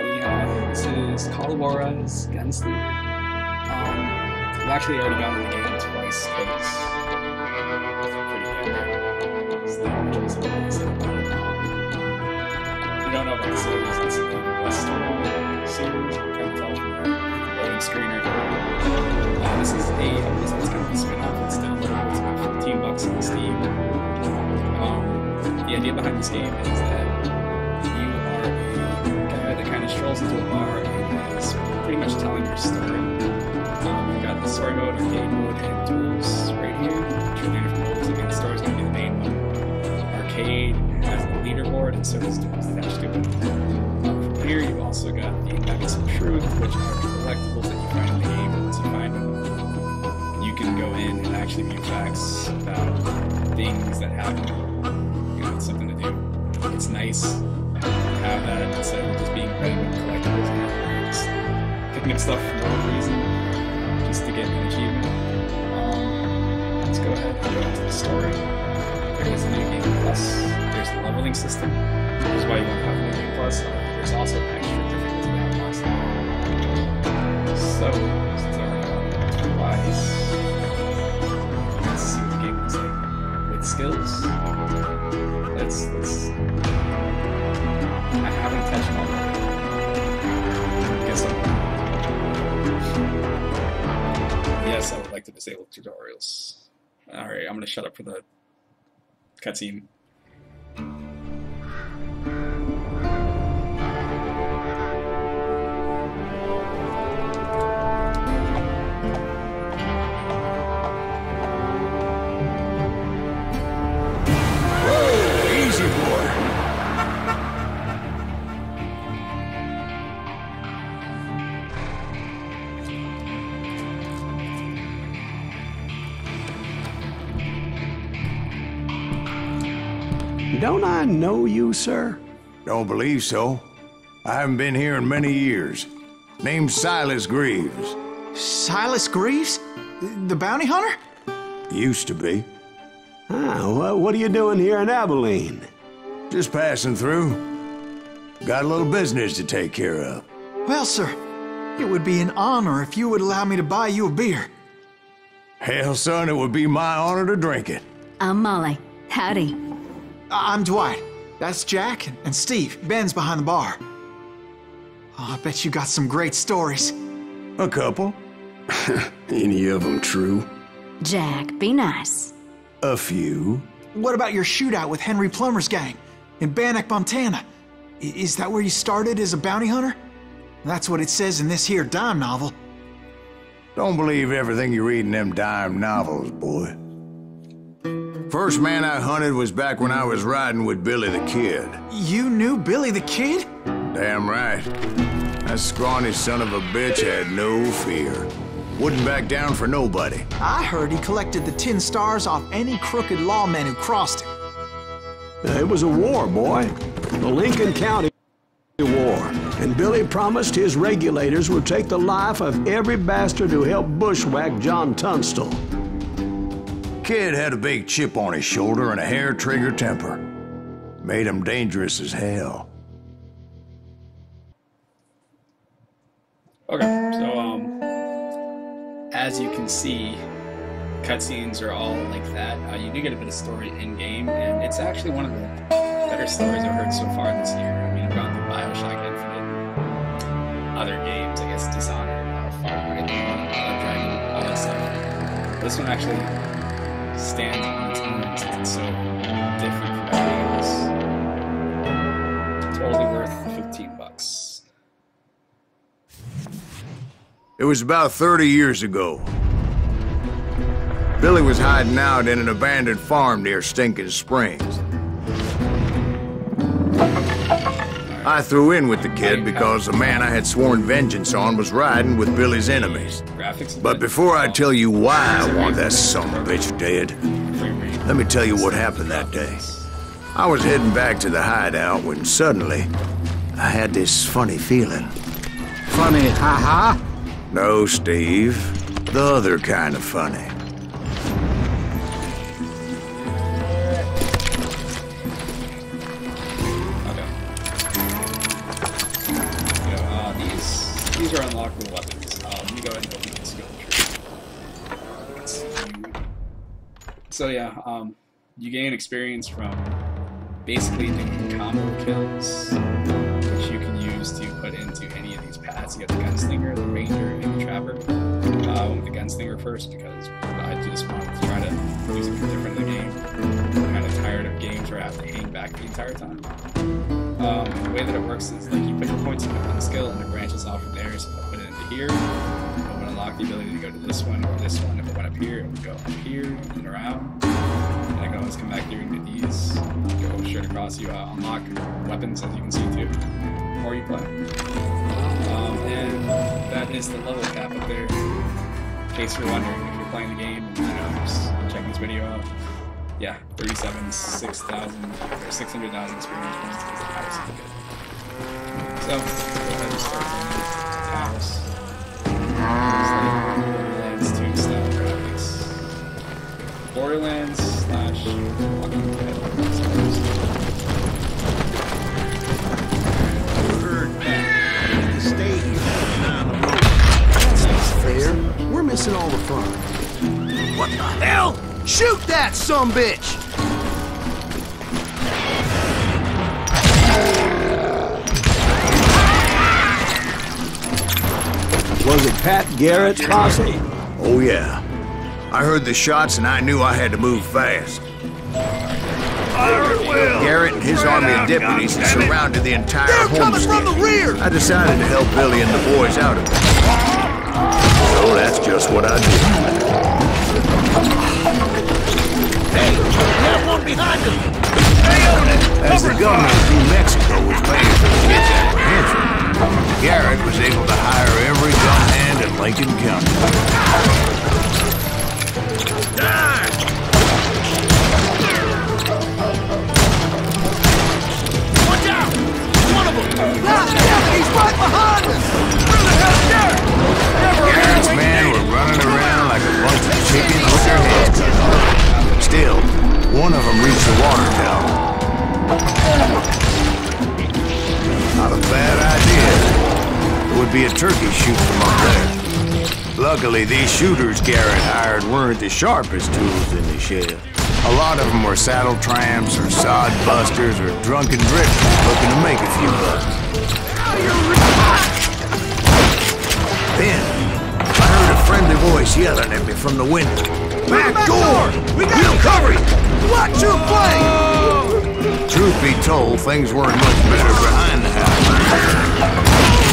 everybody. This is called Juarez, Gunslinger. I've actually already gotten the game twice because it's pretty good. It's the images of what they said about it. If you don't know about the series, it's a Western series. You can tell from the loading screen right now. This is it's kind of a spin-off. It's downloadable. It's about $15 on Steam. The idea behind this game is that you are a guy that kind of strolls into a bar and is pretty much telling your story. You've got the story mode, arcade mode, and tools right here. Which are different modes. Again, the story is going to be the main one. Arcade has the leaderboard, and so does tools attached to it. From here, you've also got the nuggets of truth, which are collectibles that you find in the game. Once you find them, you can go in and actually view facts about things that happen. It's something to do. It's nice to have that instead of just being read with collectibles and just picking up stuff for no reason, just to get an achievement. Let's go ahead and go into the story. There is a new game plus. There's a leveling system, which is why you want to have a new game plus. There's also extra difficulty that plus. So, starting on twice. Let's see what the game looks like. With skills. Let's I haven't touched them already. Guess yes, I would like to disable tutorials. Alright, I'm gonna shut up for the cutscene. Don't I know you, sir? Don't believe so. I haven't been here in many years. Name's Silas Greaves. Silas Greaves? The bounty hunter? Used to be. Ah, what are you doing here in Abilene? Just passing through. Got a little business to take care of. Well, sir, it would be an honor if you would allow me to buy you a beer. Hell, son, it would be my honor to drink it. I'm Molly. Howdy. I'm Dwight. That's Jack and Steve. Ben's behind the bar. Oh, I bet you got some great stories. A couple. Any of them true? Jack, be nice. A few. What about your shootout with Henry Plummer's gang in Bannock, Montana? Is that where you started as a bounty hunter? That's what it says in this here dime novel. Don't believe everything you read in them dime novels, boy. First man I hunted was back when I was riding with Billy the Kid. You knew Billy the Kid? Damn right. That scrawny son of a bitch had no fear. Wouldn't back down for nobody. I heard he collected the 10 stars off any crooked lawmen who crossed him. It was a war, boy. The Lincoln County War. And Billy promised his regulators would take the life of every bastard who helped bushwhack John Tunstall. Kid had a big chip on his shoulder and a hair-trigger temper. Made him dangerous as hell. Okay, so as you can see, cutscenes are all like that. You do get a bit of story in-game, and it's actually one of the better stories I've heard so far this year. I mean, I've gone through Bioshock Infinite, other games, I guess Dishonored, Far Cry, Blood Dragon, all that stuff. This one actually stands on its own since it's so different from everything else. Totally worth $15. It was about 30 years ago. Billy was hiding out in an abandoned farm near Stinking Springs. I threw in with the kid because the man I had sworn vengeance on was riding with Billy's enemies. But before I tell you why I want that son of a bitch dead, let me tell you what happened that day. I was heading back to the hideout when suddenly I had this funny feeling. Funny, ha-ha? No, Steve. The other kind of funny. Tools are unlockable weapons. Let me go ahead and open the skill tree. So yeah, you gain experience from basically doing combo kills, which you can use to put into any of these paths. You got the Gunslinger, the Ranger, and the Trapper. I went with the Gunslinger first because I just wanted to try to do something different in the game. I'm kind of tired of games where I have to hang back the entire time. The way that it works is like you put your points into one skill and it branches off from there. So if I put it into here, it would unlock the ability to go to this one or this one. If it went up here, it would go up here and around. And I can always come back here and do these. Go straight across. You unlock weapons, as you can see too, the more you play. And that is the level cap up there. In case you're wondering, if you're playing the game, you know, just check this video out. Yeah, 600,000 experience points is the highest you get. So, go ahead and start doing Borderlands 2 style graphics. Borderlands / Walking Dead. Fair. We're missing all the fun. What the hell? Shoot that sumbitch! Was it Pat Garrett's posse? Oh yeah. I heard the shots and I knew I had to move fast. Garrett and his army of deputies had surrounded the entire homestead. From the rear! I decided to help Billy and the boys out of it. So that's just what I did. Hey, we have one behind us! As the governor of New Mexico was paying for the kid's apprehension, Garrett was able to hire every gun hand in Lincoln County. Die! Watch out! One of them! He's right behind us! Where the hell's Garrett? Garrett's men were running around like a bunch of chickens with their heads cut off. Still, one of them reached the water tower. Not a bad idea. It would be a turkey shoot from up there. Luckily, these shooters Garrett hired weren't the sharpest tools in the shed. A lot of them were saddle tramps or sod busters or drunken drifters looking to make a few bucks. Then, I heard a friendly voice yelling at me from the window. Back door! We got cover! Watch your flank! Truth be told, things weren't much better behind the house.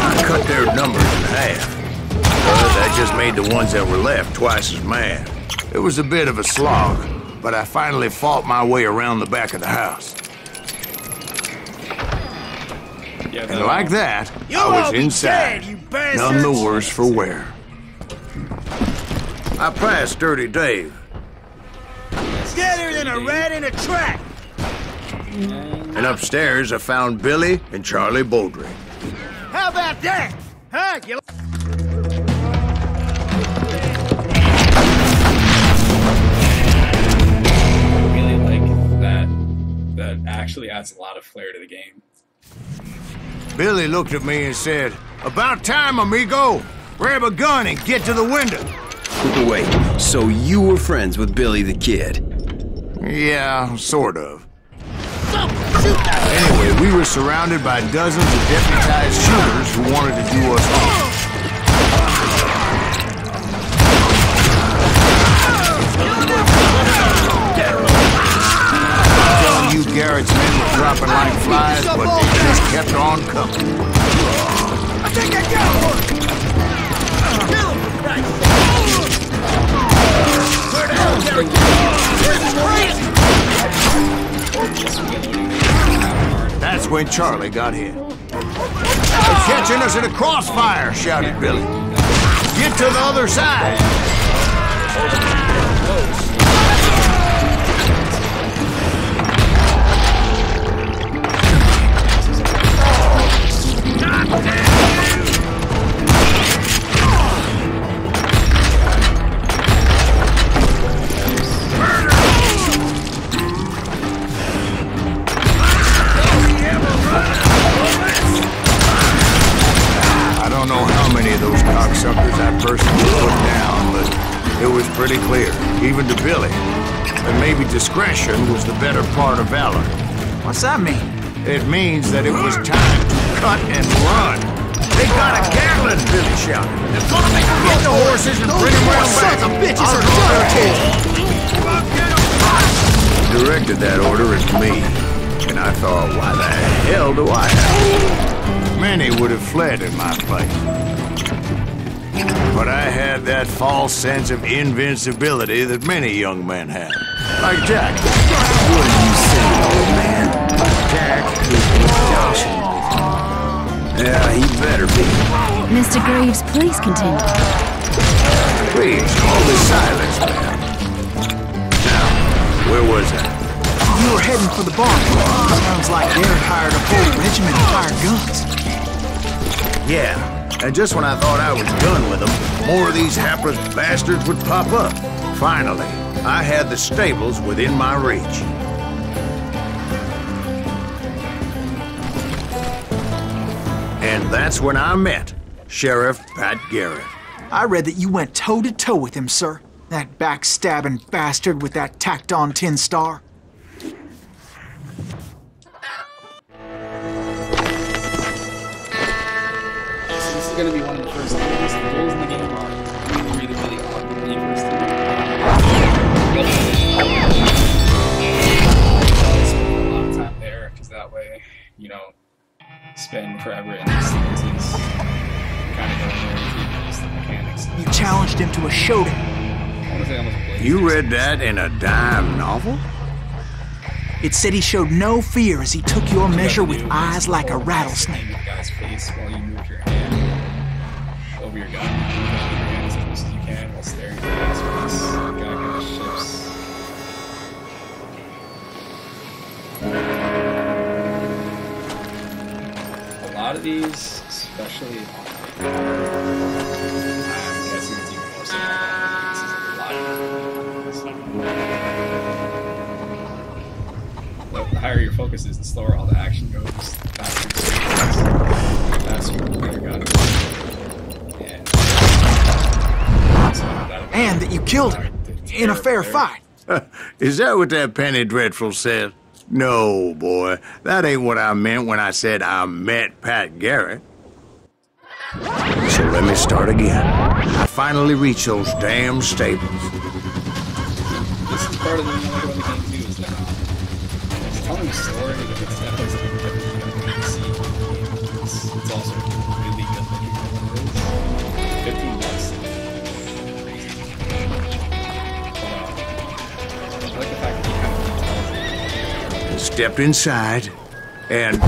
I cut their numbers in half. But that just made the ones that were left twice as mad. It was a bit of a slog, but I finally fought my way around the back of the house. And like that, I was inside, none the worse for wear. I passed Dirty Dave. Scarier than a rat in a trap! And upstairs, I found Billy and Charlie Beaudry. How about that? Huh? You... I really like that. That actually adds a lot of flair to the game. Billy looked at me and said, "About time, amigo! Grab a gun and get to the window!" Wait, so you were friends with Billy the Kid? Yeah, sort of. Anyway, we were surrounded by dozens of deputized shooters who wanted to do us harm. I'm telling you, Garrett's men were dropping like flies, but they just kept on coming. I think I got one! Kill him! Right. Where the hell, Garrett? That's when Charlie got hit. "They're catching us in a crossfire!" shouted Billy. "Get to the other side!" God damn you! I don't know how many of cocksuckers I personally put down, but it was pretty clear, even to Billy, that maybe discretion was the better part of valor. What's that mean? It means that it was time to cut and run. They got a Gatlin, Billy shouted. Get the horses and bring them round back. Sons of bitches are dirty! He directed that order at me, and I thought, why the hell do I have to? Many would have fled in my place. But I had that false sense of invincibility that many young men have. Like Jack. What are you saying, old man? Jack is indulgent. Yeah, he better be. Mr. Greaves, please continue. Please, all this silence, man. Now, where was I? You were heading for the barn. Sounds like Garrett hired a whole regiment of hired guns. Yeah, and just when I thought I was done with them, more of these hapless bastards would pop up. Finally, I had the stables within my reach. And that's when I met Sheriff Pat Garrett. I read that you went toe-to-toe with him, sir. That backstabbing bastard with that tacked-on tin star. This is going to be one of the first things. The goals in the game are you read the video when you first spend a lot of time there, because that way you don't spend forever in these sequences. Kind of going there with the mechanics. You challenged him to a showdown. I wanna say almost a You read that in a dime novel? It said he showed no fear as he took your measure with eyes like a rattlesnake. The guy's face while you move your hand over your gun. You move your hand as close as you can while staring at the guy's face. The guy kind of shifts. A lot of these, especially I'm guessing it's even more so. This is a lot of the higher your focus is, the slower all the action goes, the faster you play your gun. And that you killed him in a fair fight. Is that what that Penny Dreadful said? No, boy. That ain't what I meant when I said I met Pat Garrett. So let me start again. I finally reached those damn stables. This is part of the game too, is that it's telling a story, but it's definitely something different you see. It's also really good looking. 15 bucks. I like the fact that you kind of Stepped inside, and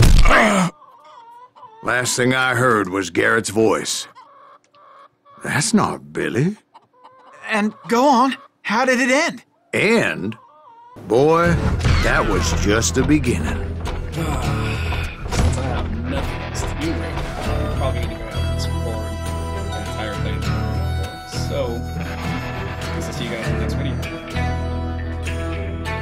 last thing I heard was Garrett's voice. That's not Billy. And go on. How did it end? And, boy, that was just the beginning. Since I have nothing else to do right now,